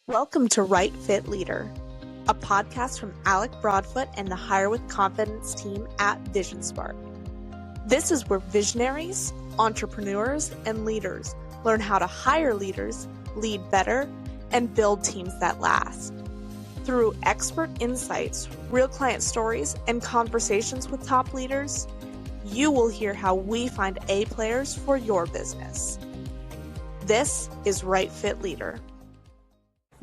Welcome to Right Fit Leader, a podcast from Alec Broadfoot and the Hire with Confidence team at VisionSpark. This is where visionaries, entrepreneurs, and leaders learn how to hire leaders, lead better, and build teams that last. Through expert insights, real client stories, and conversations with top leaders, you will hear how we find A players for your business. This is Right Fit Leader.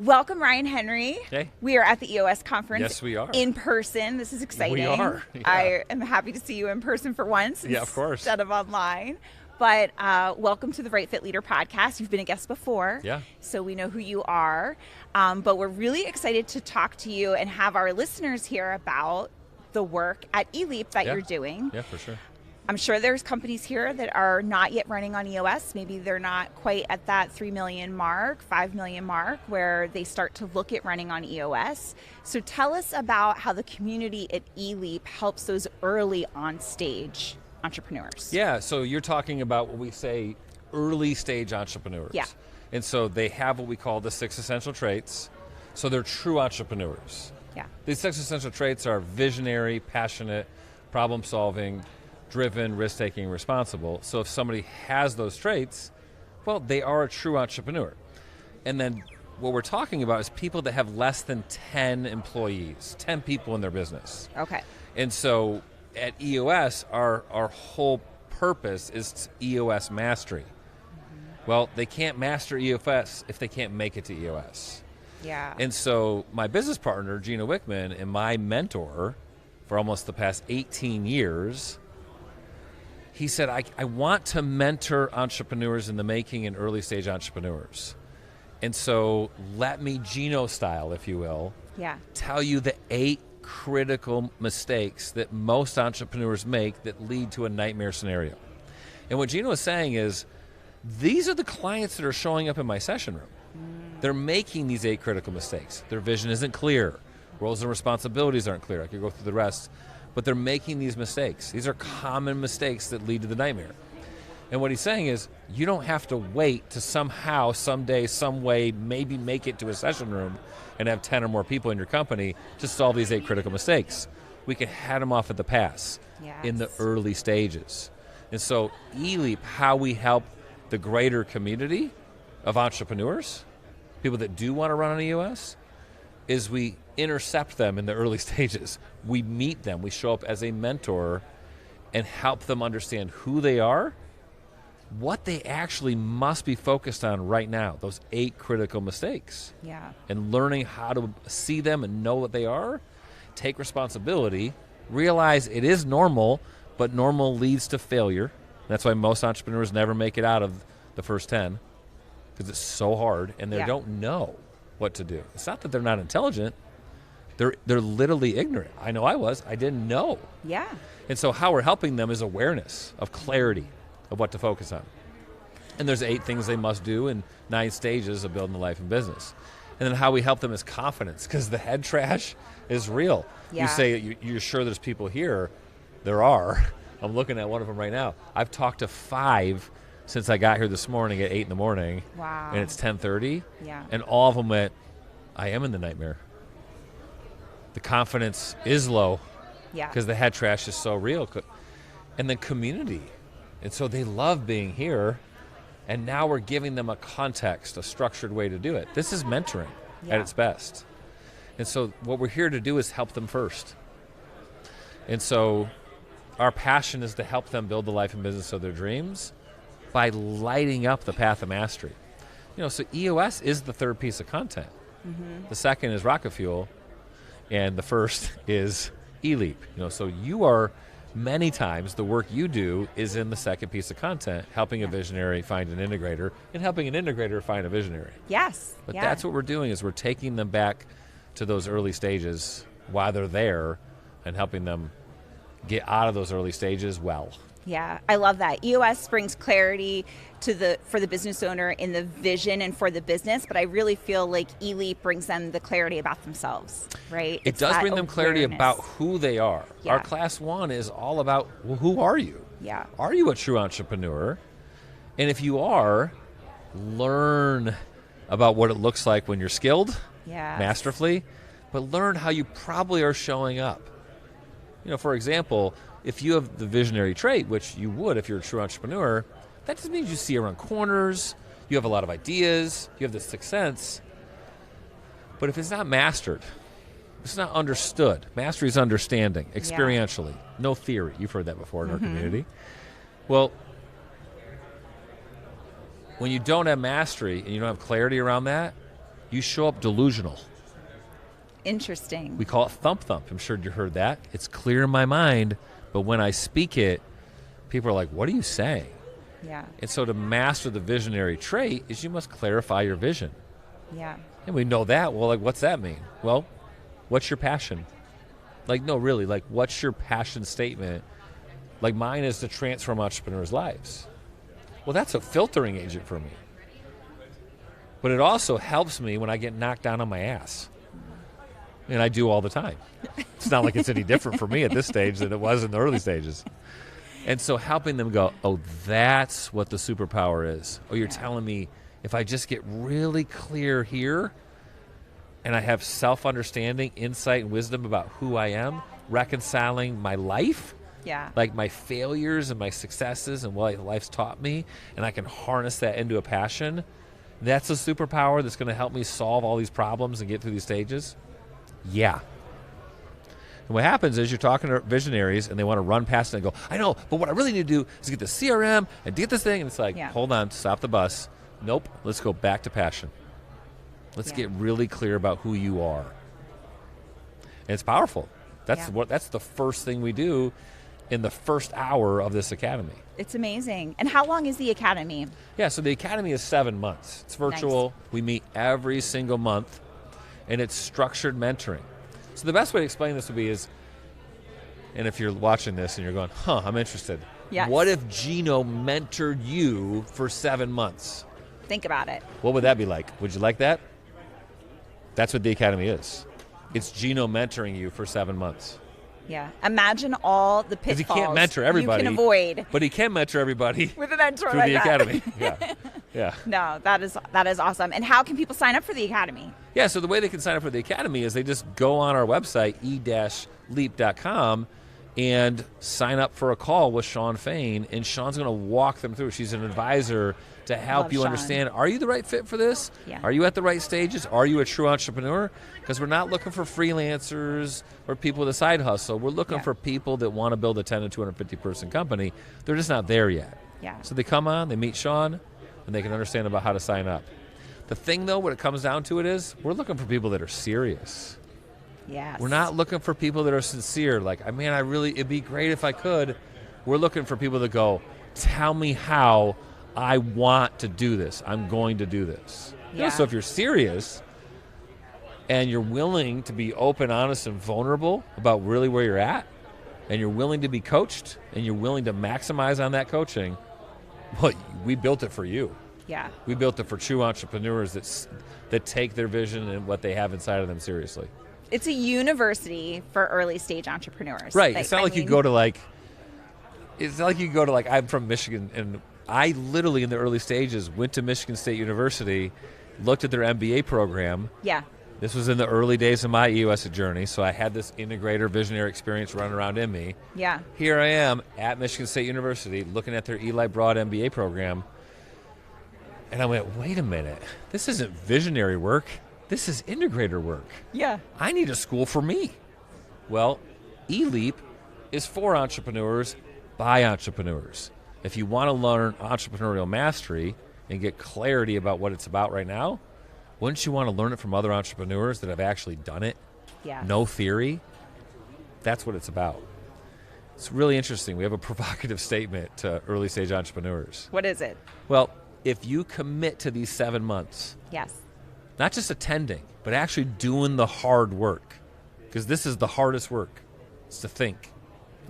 Welcome, Ryan Henry. Hey. We are at the EOS Conference. Yes, we are. In person. This is exciting. We are. Yeah. I am happy to see you in person for once. Yeah, of course. Instead of online. But welcome to the Right Fit Leader podcast. You've been a guest before. Yeah. So we know who you are. But we're really excited to talk to you and have our listeners hear about the work at ELEAP that you're doing. Yeah, for sure. I'm sure there's companies here that are not yet running on EOS. Maybe they're not quite at that 3 million mark, 5 million mark, where they start to look at running on EOS. So tell us about how the community at ELEAP helps those early on stage entrepreneurs. Yeah, so you're talking about what we say early stage entrepreneurs. Yeah. And so they have what we call the 6 essential traits. So they're true entrepreneurs. Yeah. These 6 essential traits are visionary, passionate, problem solving, driven, risk-taking, responsible. So if somebody has those traits, well, they are a true entrepreneur. And then what we're talking about is people that have less than 10 employees, 10 people in their business. Okay. And so at EOS, our whole purpose is EOS mastery. Well, they can't master EOS if they can't make it to EOS. Yeah. And so my business partner, Gino Wickman, and my mentor for almost the past 18 years, he said, I want to mentor entrepreneurs in the making and early stage entrepreneurs. And so let me, Gino style, if you will, tell you the 8 critical mistakes that most entrepreneurs make that lead to a nightmare scenario. And what Gino is saying is, these are the clients that are showing up in my session room. They're making these 8 critical mistakes. Their vision isn't clear. Roles and responsibilities aren't clear. I could go through the rest. But they're making these mistakes. These are common mistakes that lead to the nightmare. And what he's saying is, you don't have to wait to somehow, someday, some way, maybe make it to a session room and have 10 or more people in your company to solve these 8 critical mistakes. We can head them off at the pass in the early stages. And so ELEAP, how we help the greater community of entrepreneurs, people that do want to run on EOS, is we intercept them in the early stages. We meet them. We show up as a mentor and help them understand who they are, what they actually must be focused on right now, those 8 critical mistakes. Yeah. And learning how to see them and know what they are, take responsibility, realize it is normal, but normal leads to failure. That's why most entrepreneurs never make it out of the first 10, because it's so hard and they don't know what to do. It's not that they're not intelligent. They're literally ignorant. I know I was. I didn't know. Yeah. And so how we're helping them is awareness of clarity of what to focus on. And there's 8 things they must do in 9 stages of building a life and business. And then how we help them is confidence, because the head trash is real. Yeah. You say you're sure there's people here. There are. I'm looking at one of them right now. I've talked to 5 since I got here this morning at 8 in the morning. Wow. And it's 10:30. Yeah. And all of them went, I am in the nightmare. The confidence is low. Yeah. Because the head trash is so real. And then community. And so they love being here. And now we're giving them a context, a structured way to do it. This is mentoring at its best. And so what we're here to do is help them first. And so our passion is to help them build the life and business of their dreams by lighting up the path of mastery. So EOS is the 3rd piece of content. The second is rocket fuel, and the first is ELEAP. So you are, many times the work you do is in the 2nd piece of content, helping a visionary find an integrator and helping an integrator find a visionary. Yes. But that's what we're doing, is we're taking them back to those early stages while they're there and helping them get out of those early stages well. Yeah, I love that. EOS brings clarity for the business owner in the vision and for the business, but I really feel like ELEAP brings them the clarity about themselves, right? It does bring them clarity about who they are. Yeah. Our class 1 is all about, well, who are you? Yeah. Are you a true entrepreneur? And if you are, learn about what it looks like when you're skilled, Yes. masterfully, but learn how you probably are showing up. For example, if you have the visionary trait, which you would if you're a true entrepreneur, that just means you see around corners, you have a lot of ideas, you have this sixth sense. But if it's not mastered, it's not understood. Mastery is understanding, experientially, no theory. You've heard that before in our community. Well, when you don't have mastery and you don't have clarity around that, you show up delusional. Interesting. We call it thump thump. I'm sure you heard that. It's clear in my mind, but when I speak it, people are like, what are you saying? Yeah. And so to master the visionary trait is you must clarify your vision. Yeah. And we know that. Well, what's that mean? Well, what's your passion? No, really, what's your passion statement? Mine is to transform entrepreneurs' lives. Well, that's a filtering agent for me. But it also helps me when I get knocked down on my ass. And I do all the time. It's not like it's any different for me at this stage than it was in the early stages. And so helping them go, oh, that's what the superpower is. Oh, you're telling me if I just get really clear here and I have self-understanding, insight, and wisdom about who I am, reconciling my life, my failures and my successes and what life's taught me, and I can harness that into a passion, that's a superpower that's going to help me solve all these problems and get through these stages. Yeah. And what happens is you're talking to visionaries and they want to run past it and go, I know, but what I really need to do is get the CRM and get this thing. And it's like, hold on, stop the bus. Nope, let's go back to passion. Let's get really clear about who you are. And it's powerful. That's the first thing we do in the first hour of this academy. It's amazing. And how long is the academy? Yeah, so the academy is 7 months. It's virtual. Nice. We meet every single month. And it's structured mentoring. So the best way to explain this would be and if you're watching this and you're going, I'm interested. Yes. What if Gino mentored you for 7 months? Think about it. What would that be like? Would you like that? That's what the academy is. It's Gino mentoring you for 7 months. Yeah. Imagine all the pitfalls he can't mentor everybody, you can avoid. But he can mentor everybody with a mentor through like the academy. Yeah. No, that is awesome. And how can people sign up for the academy? Yeah, so the way they can sign up for the academy is they just go on our website, e-leap.com, and sign up for a call with Shawn Fain, and Shawn's going to walk them through. She's an advisor to help you understand, are you the right fit for this? Yeah. Are you at the right stages? Are you a true entrepreneur? Because we're not looking for freelancers or people with a side hustle. We're looking for people that want to build a 10 to 250-person company. They're just not there yet. Yeah. So they come on, they meet Shawn, and they can understand about how to sign up. The thing, though, what it comes down to is we're looking for people that are serious. Yes. We're not looking for people that are sincere. It'd be great if I could. We're looking for people that go, tell me how I want to do this. I'm going to do this. Yeah. So if you're serious and you're willing to be open, honest, and vulnerable about really where you're at, and you're willing to be coached, and you're willing to maximize on that coaching, well, we built it for you. Yeah. We built it for true entrepreneurs that take their vision and what they have inside of them seriously. It's a university for early stage entrepreneurs. Right. It's not like you go to I'm from Michigan, and I literally in the early stages went to Michigan State University, looked at their MBA program. Yeah. This was in the early days of my EOS journey, so I had this integrator visionary experience running around in me. Yeah. Here I am at Michigan State University looking at their ELEAP Broad MBA program, and I went, wait a minute, this isn't visionary work. This is integrator work. Yeah. I need a school for me. Well, ELEAP is for entrepreneurs by entrepreneurs. If you want to learn entrepreneurial mastery and get clarity about what it's about right now, wouldn't you want to learn it from other entrepreneurs that have actually done it? Yeah. No theory. That's what it's about. It's really interesting. We have a provocative statement to early stage entrepreneurs. What is it? Well, if you commit to these 7 months, Yes. not just attending, but actually doing the hard work, because this is the hardest work, is to think,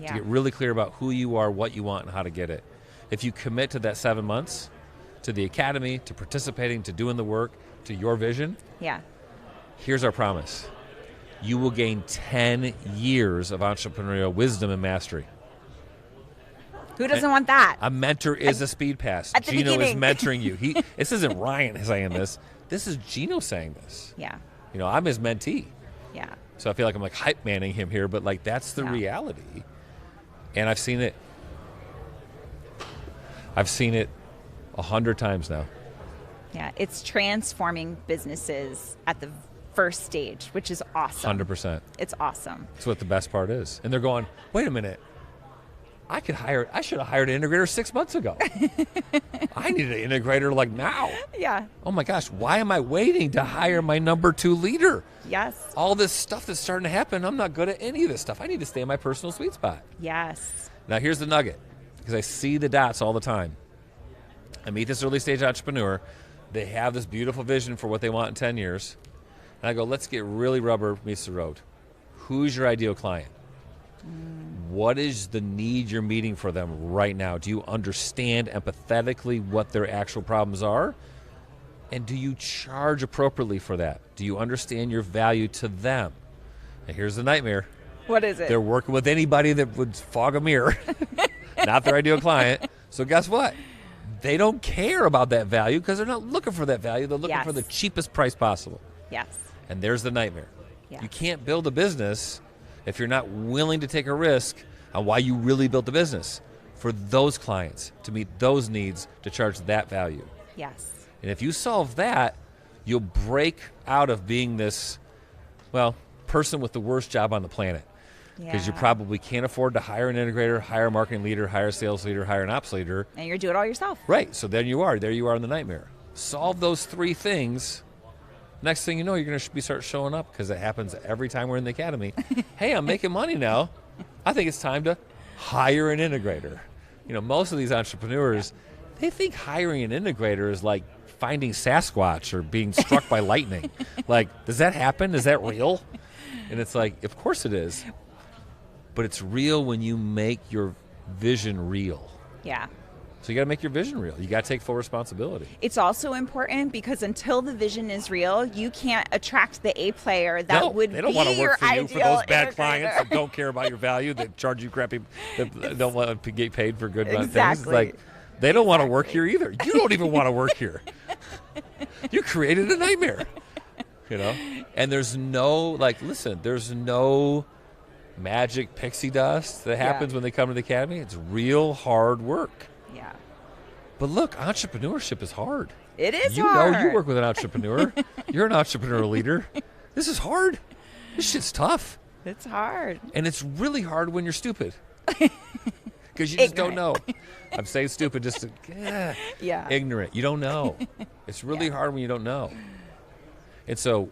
to get really clear about who you are, what you want, and how to get it. If you commit to that 7 months, to the academy, to participating, to doing the work, to your vision, here's our promise. You will gain 10 years of entrepreneurial wisdom and mastery. Who doesn't want that? A mentor is a speed pass. At the Gino is beginning. mentoring you. This isn't Ryan saying this. this is Gino saying this. Yeah. You know, I'm his mentee. Yeah. So I feel like I'm like hype manning him here, but like that's the reality. And I've seen it 100 times now. Yeah. It's transforming businesses at the first stage, which is awesome. 100%. It's awesome. That's what the best part is. And they're going, wait a minute. I should have hired an integrator 6 months ago. I need an integrator like now. Yeah. Oh my gosh, why am I waiting to hire my number 2 leader? Yes. All this stuff that's starting to happen, I'm not good at any of this stuff. I need to stay in my personal sweet spot. Yes. Now here's the nugget, because I see the dots all the time. I meet this early stage entrepreneur. They have this beautiful vision for what they want in 10 years. And I go, let's get really rubber meets the road. Who's your ideal client? What is the need you're meeting for them right now? Do you understand empathetically what their actual problems are? And do you charge appropriately for that? Do you understand your value to them? And here's the nightmare. What is it? They're working with anybody that would fog a mirror, not their ideal client. So guess what? They don't care about that value because they're not looking for that value. They're looking for the cheapest price possible. Yes. And there's the nightmare. Yes. You can't build a business if you're not willing to take a risk on why you really built the business for those clients, to meet those needs, to charge that value. Yes. And if you solve that, you'll break out of being this, person with the worst job on the planet. Because you probably can't afford to hire an integrator, hire a marketing leader, hire a sales leader, hire an ops leader. And you're doing it all yourself. Right. So there you are in the nightmare. Solve those 3 things. Next thing you know, you're going to start showing up, because it happens every time we're in the academy. Hey, I'm making money now. I think it's time to hire an integrator. You know, most of these entrepreneurs, they think hiring an integrator is like finding Sasquatch or being struck by lightning. Like, does that happen? Is that real? And it's like, of course it is. But it's real when you make your vision real. Yeah. So you got to make your vision real. You got to take full responsibility. It's also important because until the vision is real, you can't attract the A player that would be your ideal. They don't want to work for you, for those bad integrator. clients that don't care about your value, that charge you crappy, that don't want to get paid for good things. Exactly. Like, they don't want to work here either. You don't even want to work here. You created a nightmare. You know? And there's no, there's no magic pixie dust that happens when they come to the academy. It's real hard work. Yeah. But look, entrepreneurship is hard. It is you hard. You work with an entrepreneur. You're an entrepreneur leader. This is hard. This shit's tough. It's hard. And it's really hard when you're stupid. Because you just don't know. I'm saying stupid just to, ignorant. You don't know. It's really hard when you don't know. And so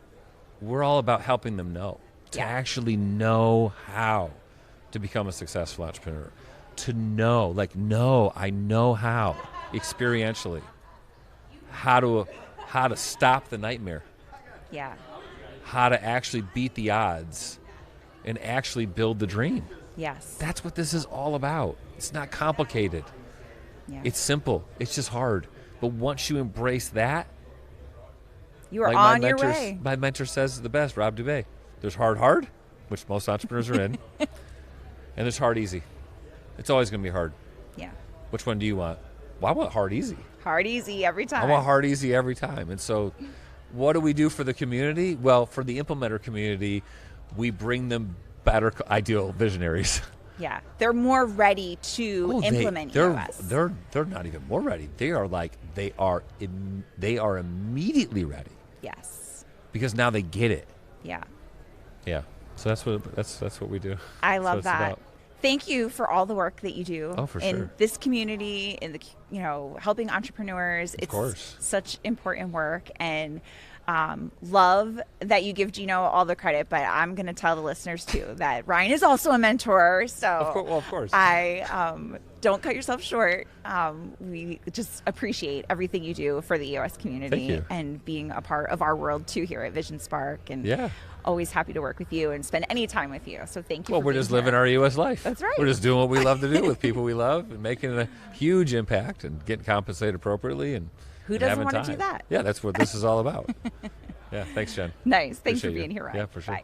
we're all about helping them know. To actually know how to become a successful entrepreneur. To know, I know how, experientially, how to stop the nightmare. Yeah. How to actually beat the odds and actually build the dream. Yes. That's what this is all about. It's not complicated. Yeah. It's simple. It's just hard. But once you embrace that, you are on your way. My mentor says the best, Rob Dubay. There's hard, which most entrepreneurs are in, and there's hard, easy. It's always going to be hard. Yeah. Which one do you want? Well, I want hard, easy. Hard, easy every time. I want hard, easy every time. And so what do we do for the community? Well, for the implementer community, we bring them better ideal visionaries. Yeah. They're more ready to implement EOS. They're not even more ready. They are immediately ready. Yes. Because now they get it. Yeah. Yeah. So that's what we do. I love that. Thank you for all the work that you do in this community, in the helping entrepreneurs. It's such important work, and love that you give Gino all the credit. But I'm going to tell the listeners too that Ryan is also a mentor. So of course, don't cut yourself short. We just appreciate everything you do for the EOS community and being a part of our world too here at Vision Spark. And always happy to work with you and spend any time with you. So thank you. Well, we're just living our EOS life. That's right. We're just doing what we love to do with people we love and making a huge impact and getting compensated appropriately. And who doesn't want to do that? Yeah, that's what this is all about. Yeah, thanks, Jen. Nice. Thanks Appreciate for being here, Ryan. Yeah, for sure. Bye.